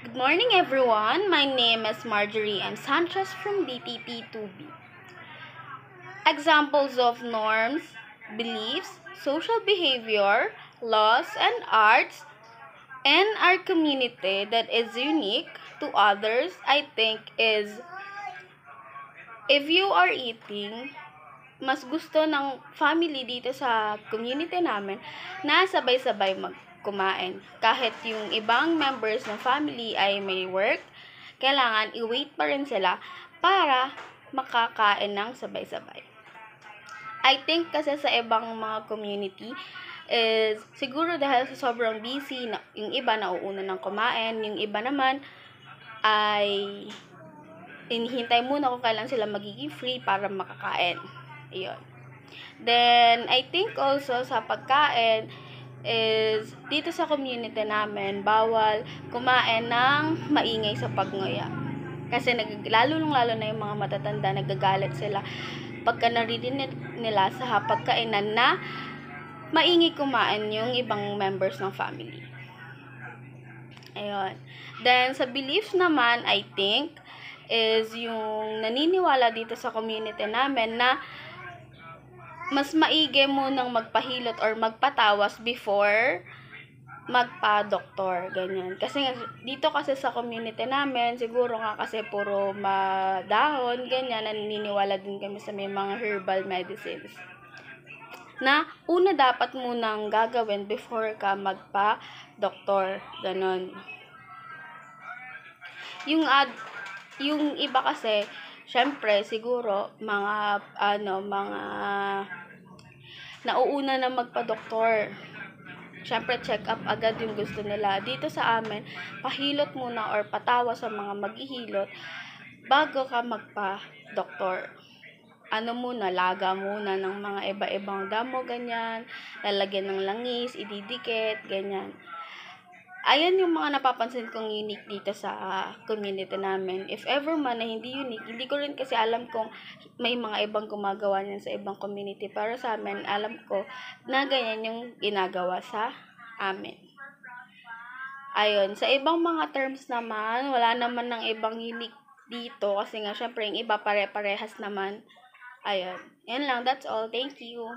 Good morning, everyone. My name is Marjorie M. Sanchez from DTP2B. Examples of norms, beliefs, social behavior, laws, and arts in our community that is unique to others, I think, is if you are eating, mas gusto ng family dito sa community namin na sabay-sabay kumain. Kahit yung ibang members ng family ay may work, kailangan i-wait pa rin sila para makakain ng sabay-sabay. I think kasi sa ibang mga community is siguro dahil sa sobrang busy, yung iba nauuna ng kumain, yung iba naman ay hinihintay muna kung kailan sila magiging free para makakain. Ayun. Then, I think also sa pagkain is dito sa community namin, bawal kumain ng maingay sa pagnguya. Kasi lalo na yung mga matatanda, nagagalit sila pagka narinig nila sa pagkainan na maingay kumain yung ibang members ng family. Ayun. Then, sa beliefs naman, I think, is yung naniniwala dito sa community namin na mas maigi munang magpahilot or magpatawas before magpa-doktor, ganyan. Kasi dito kasi sa community namin, siguro nga kasi puro madahon, ganyan, naniniwala din kami sa may mga herbal medicines. Na una dapat munang gagawin before ka magpa-doktor, ganon. Yung iba kasi, syempre, siguro, mga nauuna na magpa-doktor. Syempre, check up agad yung gusto nila. Dito sa amin, pahilot muna or patawa sa mga maghihilot bago ka magpa-doktor. Laga muna ng mga iba-ibang damo, ganyan. Lalagyan ng langis, ididikit, ganyan. Ayan yung mga napapansin kong unique dito sa community namin. If ever man na hindi unique, hindi ko rin kasi alam kung may mga ibang gumagawa niyan sa ibang community. Pero sa amin, alam ko na ganyan yung ginagawa sa amin. Ayun, sa ibang mga terms naman, wala naman ng ibang unique dito. Kasi nga, syempre, yung iba pare-parehas naman. Ayun, yan lang. That's all. Thank you.